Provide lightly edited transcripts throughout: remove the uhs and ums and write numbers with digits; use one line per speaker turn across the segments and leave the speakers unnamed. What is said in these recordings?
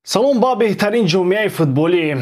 салом ба беҳтарин ҷомеаи футболӣ.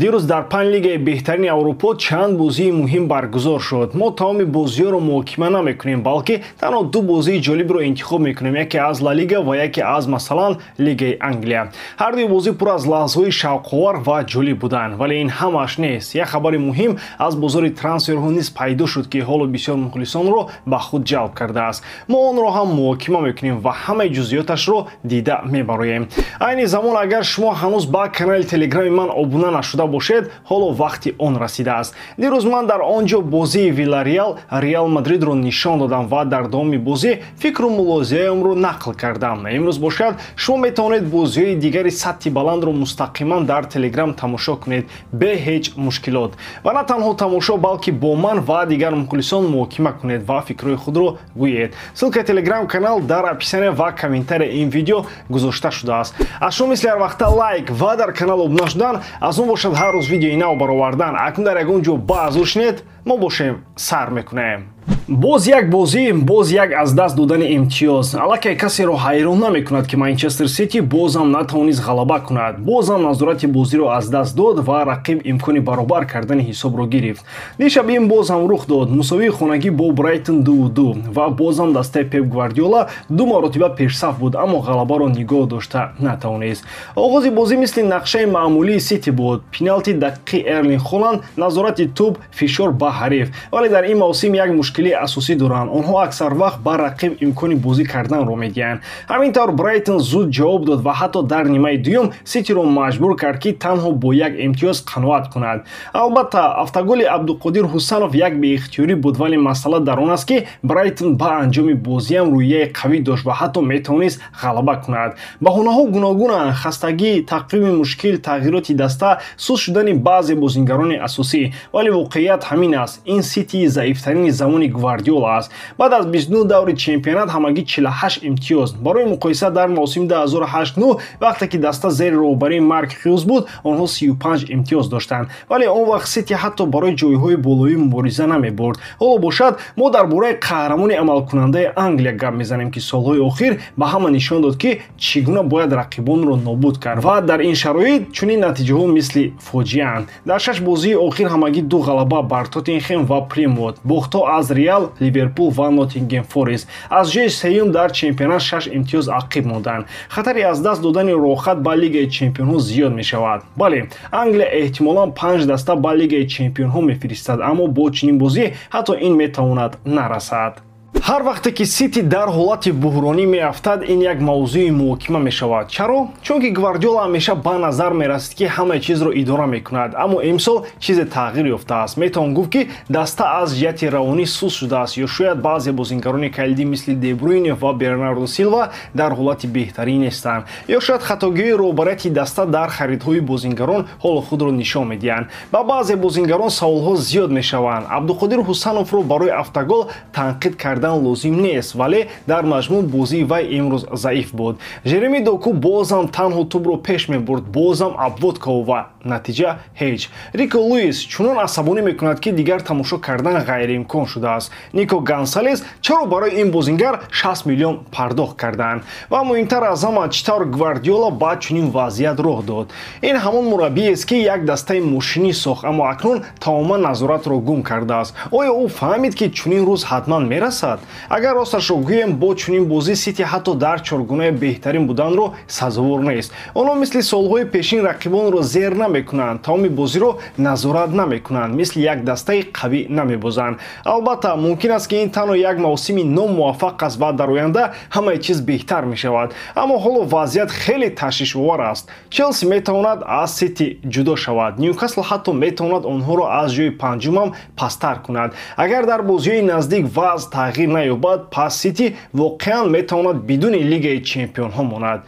Дирӯз дар 5 лигаи беҳтарини Аврупо чанд бозии муҳим баргузор шуд. Мо тамоми бозиҳоро муҳокима намекунем, балки танҳо ду бозии ҷолибро интихоб мекунем, яке аз Ла Лига ва яке аз масалан Лигаи Англия. Ҳар ду бозӣ пур аз лаҳзаҳои шавқовар ва ҷолиб буданд, вале ин ҳамааш нест. Як хабари муҳим аз бозори трансферҳо низ пайдо шуд, ки ҳоло бисёр мухлисонро ба худ ҷалб кардааст. Мо онро ҳам муҳокима мекунем ва ҳамаи ҷузъиёташро дида мебароем. Айни замон агар шумо ҳанӯз ба канали телеграми ман обуна нашуда бошед, ҳоло вақти он расидааст. Дирӯз ман дар он ҷо бозии Виллареал Реал Мадридро нишон додам ва дар давоми бозӣ фикру мулозиҳаямро нақл кардам. Имрӯз бошад шумо метавонед бозиҳои дигари сатҳи баландро мустақиман дар телеграм тамошо кунед бе ҳеҷ мушкилот. Ва на танҳо тамошо, балки бо ман ва дигар мухлисон муҳокима кунед ва фикрҳои худро гӯед. Ссилкаи телеграм канал дар описание ва комментарияи ин видео гузошта шудааст. Аз шумо мисли ҳар вақта лайк ва дар канал обуна шудан, аз он бошад ҳар рӯз видеои нав баровардан. Акнун дар ягон ҷо баъз шунед, мо бошем сар мекунем. Боз як бозӣ, боз як аз даст додани имтиёз. Аллакай касеро ҳайрон намекунад, ки Манчестер Сити бозам натавонист ғалаба кунад. Бозам назорати бозиро аз даст дод ва рақиб имкони баробар кардани ҳисобро гирифт. Дишаб ин бозам рух дод. Мусовии хонагӣ бо Брайтон 2-2 ва бозам дастаи Пеп Гвардиола ду маротиба пешсаф буд, аммо ғалабаро нигоҳ дошта натавонист. Оғози бозӣ мисли нақшаи маъмулии Сити буд. Пеналти дақиқи Эрлинг Холанд, назорати тӯб, фишор ба ҳариф. Вале дар ин мавсим як мушкили асосӣ доранд. Онҳо аксар вақт ба рақиб имкони бозӣ карданро медиҳанд. Ҳамин тавр Брайтон зуд ҷавоб дод ва ҳатто дар нимаи дуюм Ситиро маҷбур кард, ки танҳо бо як имтиёз қаноат кунад. Албатта автоголи Абдуқодир Ҳусанов як беихтиёрӣ буд, вале масъала дар он аст, ки Брайтон ба анҷоми бозиам рӯияи қавӣ дошт ва ҳатто метавонист ғалаба кунад. Баҳонаҳо гуногунанд: хастагӣ, тақвими мушкил, тағйироти даста, суст шудани баъзе бозингарони асосӣ. Вале воқеият ҳамин аст. Ин Ситии заифтарини замони Гвардиола аст. Баъд аз 22 даври чемпионат ҳамагӣ 48 имтиёз. Барои муқоиса дар мавсими 2008-9 вақте ки даста зери роҳбарии Марк Хьюз буд, онҳо 35 имтиёз доштанд. Вале он вақт Сити ҳатто барои ҷойҳои болоӣ мубориза намебурд. Ҳоло бошад мо дар бораи қаҳрамони амалкунандаи Англия гап мезанем, ки солҳои охир ба ҳама нишон дод, ки чӣ гуна бояд рақибонро нобуд кард. Ва дар ин шароит чунин натиҷаҳо мисли фоҷиаанд. Дар 6 бозии охир ҳамагӣ 2 ғалаба бар Тоттенхем ва Плимут, бохтҳо аз Реал, Ливерпул ва Ноттингем Форест. Аз ҷои сеюм дар чемпионат 6 имтиёз ақиб монданд. Хатари аз даст додани роҳхат ба Лигаи Чемпионҳо зиёд мешавад. Бале, Англия эҳтимолан 5 даста ба Лигаи Чемпионҳо мефиристад, аммо бо чунин бозӣ ҳатто ин метавонад нарасад. ҳар вақте ки Сити дар ҳолати буҳронӣ меафтад, ин як мавзӯи муҳокима мешавад. Чаро? Чунки Гвардиола ҳамеша ба назар мерасид, ки ҳамаи чизро идора мекунад, аммо имсол чизе тағйир ёфтааст. Метавон гуфт, ки даста аз ҷиҳати равонӣ суст шудааст, ё шояд баъзе бозингарони калидӣ мисли Де Брюйне ва Бернардо Силва дар ҳолати беҳтарӣ нестанд, ё шояд хатогиҳои роҳбарияти даста дар харидҳои бозингарон ҳоло худро нишон медиҳанд. Ба баъзе бозингарон саволҳо зиёд мешаванд. Абдуқодир Ҳусановро барои автогол танқид кардан лозим нест, вале дар маҷмӯъ бозии вай имрӯз заиф буд. Жереми Доку бозам танҳо тӯбро пеш мебурд, бозам обводка ва натиҷа ҳеҷ. Рико Луис чунон асабонӣ мекунад, ки дигар тамошо кардан ғайриимкон шудааст. Нико Гонсалес чаро барои ин бозингар 60 миллион пардохт карданд. Ва муҳимтар аз ҳама, чӣ тавр Гвардиола ба чунин вазъият роҳ дод. Ин ҳамон мураббиест, ки як дастаи мошинӣ сохт, аммо акнун тамоман назоратро гум кардааст. Оё ӯ фаҳмид, ки чунин рӯз ҳатман мерасад? Агар росташро гӯем, бо чунин бозӣ Сити ҳатто дар чоргонаи беҳтарин буданро сазовор нест. онҳо мисли солҳои пешин рақибонро зер намекунанд, тамоми бозиро назорат намекунанд, мисли як дастаи қавӣ намебозанд. Албатта мумкин аст, ки ин танҳо як мавсими номуваффақ аст ва дар оянда ҳамаи чиз беҳтар мешавад. Аммо ҳоло вазъият хеле ташвишовар аст. Челси метавонад аз Сити ҷудо шавад. Ньюкасл ҳатто метавонад онҳоро аз ҷои панҷумам пастар кунад. Агар дар бозиҳои наздик вазъ тағйир наёбад, пас Сити воқеан метавонад бидуни Лигаи Чемпионҳо монад.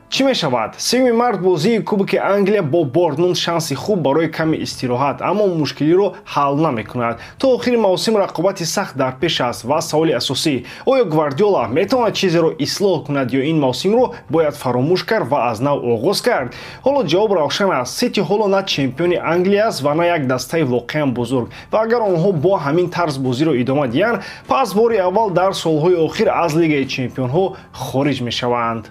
Чӣ мешавад? 3 март бозии Кубоки Англия бо Бортмунд шанси хуб барои ками истироҳат, аммо мушкилиро ҳал намекунад. То охири мавсим рақобати сахт дар пеш аст ва саволи асосӣ: оё Гвардиола метавонад чизеро ислоҳ кунад, ё ин мавсимро бояд фаромӯш кард ва аз нав оғоз кард? Ҳоло ҷавоб равшан аст. Сити ҳоло на чемпиони Англия аст ва на як дастаи воқеан бузург, ва агар онҳо бо ҳамин тарз бозиро идома диҳанд, пас бори аввал дар солҳои охир аз Лигаи Чемпионҳо хориҷ мешаванд.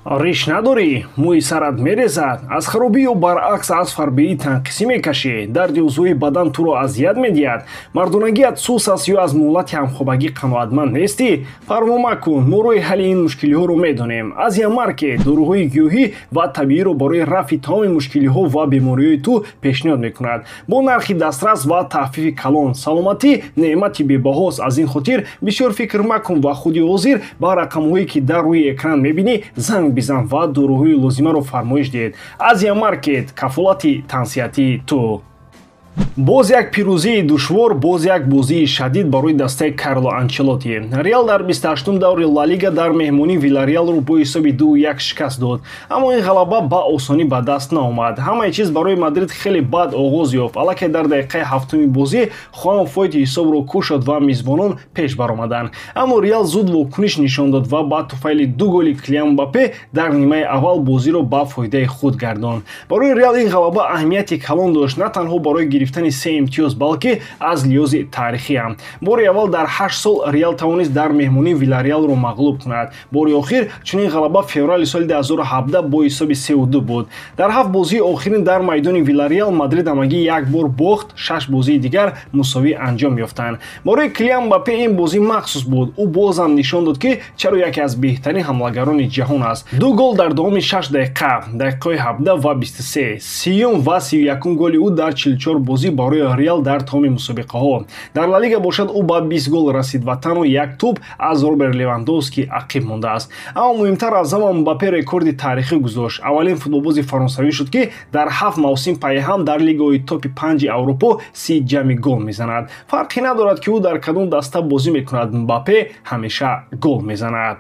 риш надорӣ, мӯи сарат мерезад, аз харобӣ ё баръакс аз фарбеӣ танқисӣ мекашӣ, дарди узвӯи бадан туро азият медиҳад, мардонагият сус аст ё аз муҳлати ҳамхобагӣ қаноатманд нестӣ? Парво макун, мо роҳи ҳалли ин мушкилиҳоро медонем. Азиямаркет дороҳои гиёҳӣ ва табииро барои рафъи тамоми мушкилиҳо ва бемориҳои ту пешниҳод мекунад. Бо нархи дастрас ва таҳфифи калон, саломатӣ неъмати бебаҳост. Аз ин хотир бисёр фикр макун ва худи ҳозир ба рақамҳое ки дар рӯи экран мебинӣ занг бизан ва дороҳои лозимаро фармоиш диҳед. Азиямаркет, кафолати тансиҳатии ту. боз як пирӯзии душвор, боз як бозии шадид барои дастаи Карло Анчелоти. Реал дар 28-ум даври Ла Лига дар меҳмонӣ Виллареалро бо ҳисоби 2-1 шикаст дод. Аммо ин ғалаба ба осонӣ ба даст наомад. Ҳамаи чиз барои Мадрид хеле бад оғоз ёфт. Аллакай дар дақиқаи 7-уми бозӣ Хуан Фойти ҳисобро кушод ва мизбонон пеш баромаданд. Аммо Реал зуд вокуниш нишон дод ва ба туфайли 2 голи Килиан Мбаппе дар нимаи аввал бозиро ба фоидаи худ гардонд. Барои Реал ин ғалаба аҳамияти калон дошт, на танҳо барои гирифтани 3 имтиёз, балки аз лиҳози таърихӣ ҳам. Бори аввал дар 8 сол Реал тавонист дар меҳмонӣ Виллареалро мағлуб кунад. Бори охир чунин ғалаба феврали соли 2017 бо ҳисоби 3-2 буд. Дар 7 бозии охирин дар майдони Виллареал Мадрид ҳамагӣ як бор бохт, 6 бозии дигар мусовӣ анҷом ёфтанд. Барои Килиан Мбаппе ин бозӣ махсус буд. Ӯ бозам нишон дод ки чаро яке аз беҳтарин ҳамлагарони ҷаҳон аст. 2 гол дар давоми 6 дақиқа, дақиқаҳои 17 ва 23, 30 ва 31 голи ӯ дар 44 бозӣ барои Реал дар тамоми мусобиқаҳо. Дар Ла Лига бошад ӯ ба 20 гол расид ва танҳо як тӯб аз Роберт Левандовски ақиб мондааст. Аммо муҳимтар аз ҳама Мбаппе рекорди таърихӣ гузошт. Аввалин футболбози фаронсавӣ шуд ки дар 7 мавсим пайҳам дар лигаҳои топи 5 Аврупо 30 ҷамъи гол мезанад. Фарқе надорад ки ӯ дар кадом даста бозӣ мекунад, Мбаппе ҳамеша гол мезанад.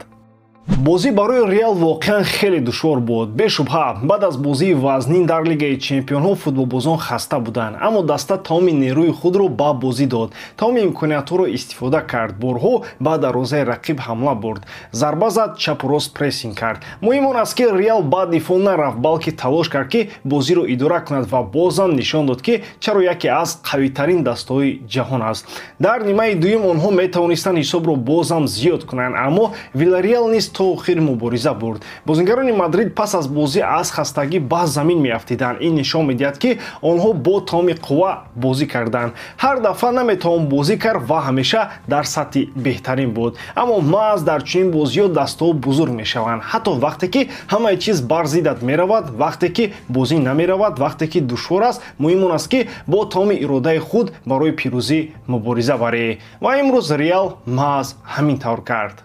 бозӣ барои Реал воқеан хеле душвор буд. Бешубҳа, баъд аз бозии вазнин дар Лигаи Чемпионҳо футболбозон хаста буданд, аммо даста тамоми нерӯи худро ба бозӣ дод. Тамоми имкониятҳоро истифода кард. Борҳо ба дарвозаи рақиб ҳамла бурд. Зарба зад, чапу рост прессинг кард. Муҳим он аст ки Реал ба дифоъ нарафт, балки талош кард ки бозиро идора кунад ва бозам нишон дод ки чаро яке аз қавитарин дастаҳои ҷаҳон аст. Дар нимаи дуюм онҳо метавонистанд ҳисобро бозам зиёд кунанд, аммо Виллареал низ то охир мубориза бурд. Бозингарони Мадрид пас аз бозӣ аз хастагӣ ба замин меафтиданд. Ин нишон медиҳад ки онҳо бо тамоми қувва бозӣ карданд. Ҳар дафъа наметавон бозӣ кард ва ҳамеша дар сатҳи беҳтарин буд. Аммо маъз дар чунин бозиҳо дастаҳо бузург мешаванд. Ҳатто вақте ки ҳамаи чиз бар зиддат меравад, вақте ки бозӣ намеравад, вақте ки душвор аст, муҳим он аст ки бо тамоми иродаи худ барои пирӯзӣ мубориза барӣ. Ва имрӯз Реал маъз ҳамин тавр кард.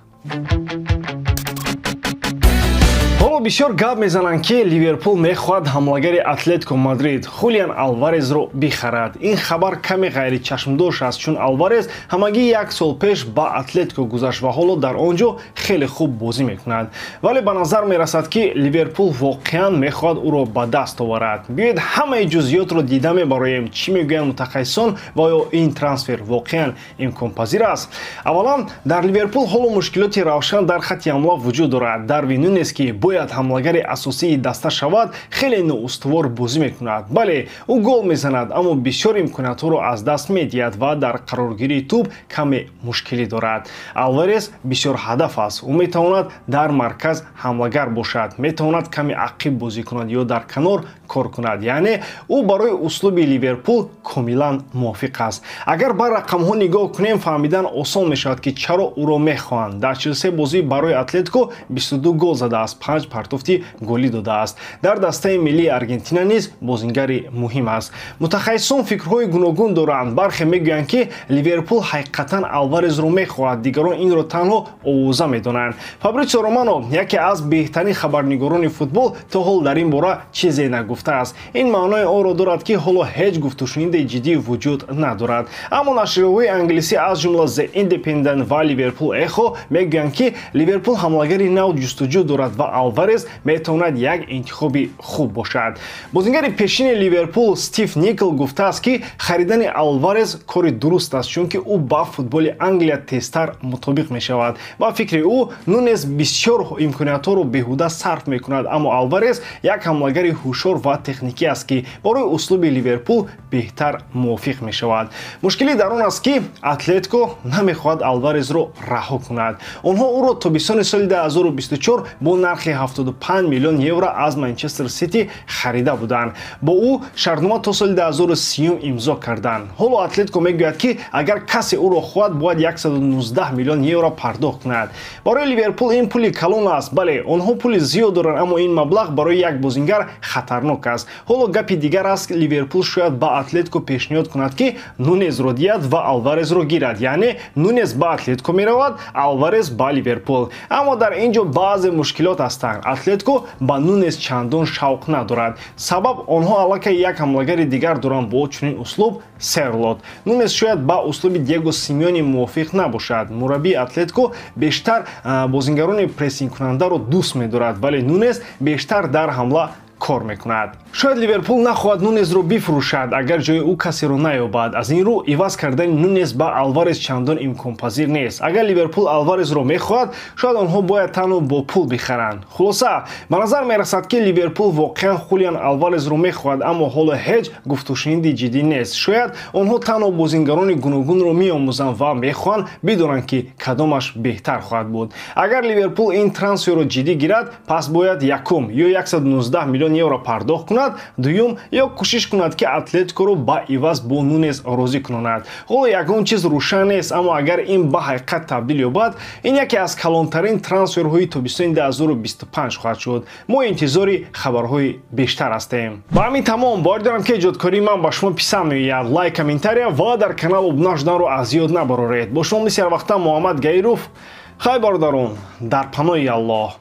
ҳоло бисёр гап мезананд ки Ливерпул мехоҳад ҳамлагари Атлетико Мадрид Хулиан Алварезро бихарад. Ин хабар каме ғайричашмдош аст, чун Алварез ҳамагӣ 1 сол пеш ба Атлетико гузашт ва ҳоло дар он ҷо хеле хуб бозӣ мекунад. Вале ба назар мерасад ки Ливерпул воқеан мехоҳад ӯро ба даст оварад. Биёед ҳамаи ҷузъиётро дида мебароем. Чӣ мегӯянд мутахассисон ва ё ин трансфер воқеан имконпазир аст? Аввалан, дар Ливерпул ҳоло мушкилоти равшан дар хатти ҳамла вуҷуд дорад. Дарвин Нунес ки бояд ҳамлагари асосии даста шавад, хеле ноустувор бозӣ мекунад. Бале, ӯ гол мезанад, аммо бисёр имкониятҳоро аз даст медиҳад ва дар қароргирии тӯб каме мушкилӣ дорад. Алварез бисёр ҳадаф аст. Ӯ метавонад дар марказ ҳамлагар бошад, метавонад каме ақиб бозӣ кунад ё дар канор кор кунад. Яъне ӯ барои услуби Ливерпул комилан мувофиқ аст. Агар ба рақамҳо нигоҳ кунем, фаҳмидан осон мешавад ки чаро ӯро мехоҳанд. Дар 43 бозӣ барои Атлетико 22 гол задааст, 5 партофти голӣ додааст. Дар дастаи миллии Аргентина низ бозингари муҳим аст. Мутахассисон фикрҳои гуногун доранд. Бархе мегӯянд ки Ливерпул ҳақиқатан Алварезро мехоҳад, дигарон инро танҳо овоза медонанд. Фабрицио Романо, яке аз беҳтарин хабарнигорони футбол, то ҳол дар ин бора чизе нагуфтааст. Ин маънои онро дорад ки ҳоло ҳеҷ гуфтушуниндаи ҷиддӣ вуҷуд надорад. Аммо нашрияҳои англисӣ аз ҷумла The Independent ва Liverpool Echo мегӯянд ки Ливерпул ҳамлагари нав ҷустуҷӯ дорад ва Алварез метавонад як интихоби хуб бошад. Бозингари пешини Ливерпул Стив Никл гуфтааст ки харидани Алварез кори дуруст аст, чунки ӯ ба футболи Англия тезтар мутобиқ мешавад. Ба фикри ӯ, Нунес бисёр имкониятҳоро беҳуда сарф мекунад, аммо Алварез як ҳамлагари ҳушёр ва техникӣ аст ки барои услуби Ливерпул беҳтар мувофиқ мешавад. Мушкилӣ дар он аст ки Атлетико намехоҳад Алварезро раҳо кунад. Онҳо ӯро тобистони соли 2024 бо нархи 75 миллион евро аз Манчестер Сити харида буданд. Бо ӯ шартнома то соли 2030 имзо карданд. ҳоло Атлетико мегӯяд ки агар касе ӯро хоҳад бояд 119 миллион евро пардохт кунад. барои Ливерпул ин пули калон аст. бале, онҳо пули зиёд доранд, аммо ин маблағ барои як бозингар хатарнок аст. ҳоло гапи дигар аст, Ливерпул шояд ба Атлетико пешниҳод кунад ки Нунезро диҳад ва Алварезро гирад, яъне Нунез ба Атлетико меравад, Алварез ба Ливерпул. аммо дар ин ҷо баъзе мушкилот ҳастанд. Атлетико ба Нунез чандон шавқ надорад. сабаб онҳо аллакай як ҳамлагари дигар доранд бо чунин услуб, Серлот. Нунез шояд ба услуби Диего Симеони мувофиқ набошад. мураббии Атлетико бештар бозингарони прессингкунандаро дӯст медорад, вале Нунез бештар дар ҳамла кор мекунад. шояд Ливерпул нахоҳад Нунезро бифурӯшад агар ҷои ӯ касеро наёбад. аз ин рӯ иваз кардани Нунез ба Алварез чандон имконпазир нест. агар Ливерпул Алварезро мехоҳад, шояд онҳо бояд танҳо бо пул бихаранд. хулоса, ба назар мерасад ки Ливерпул воқеан Хулиан Алварезро мехоҳад, аммо ҳоло ҳеҷ гуфтушунинди ҷиддӣ нест. шояд онҳо танҳо бозингарони гуногунро меомӯзанд ва мехоҳанд бидонанд ки кадомаш беҳтар хоҳад буд. агар Ливерпул ин трансферро ҷиддӣ гирад, пас бояд якум ё 119 миллион евро пардохт кунад, дуюм ё кӯшиш кунад ки Атлетикоро ба иваз бо Нунез розӣ кунонад. ҳоло ягон чиз рӯшан нест, аммо агар ин ба ҳақиқат табдил ёбад, ин яке аз калонтарин трансферҳои тобистони 2025 хоҳад шуд. мо интизори хабарҳои бештар ҳастем. ба ҳамин тамом, бояр дорам ки эҷодкории ман ба шумо писанд меояд. лайк, комментария ва дар канал обуна шуданро аз ёд набароред. бо шумо мисли ҳар вақта Муҳаммад Гаиров. хай бародарон, дар паноҳи Аллоҳ.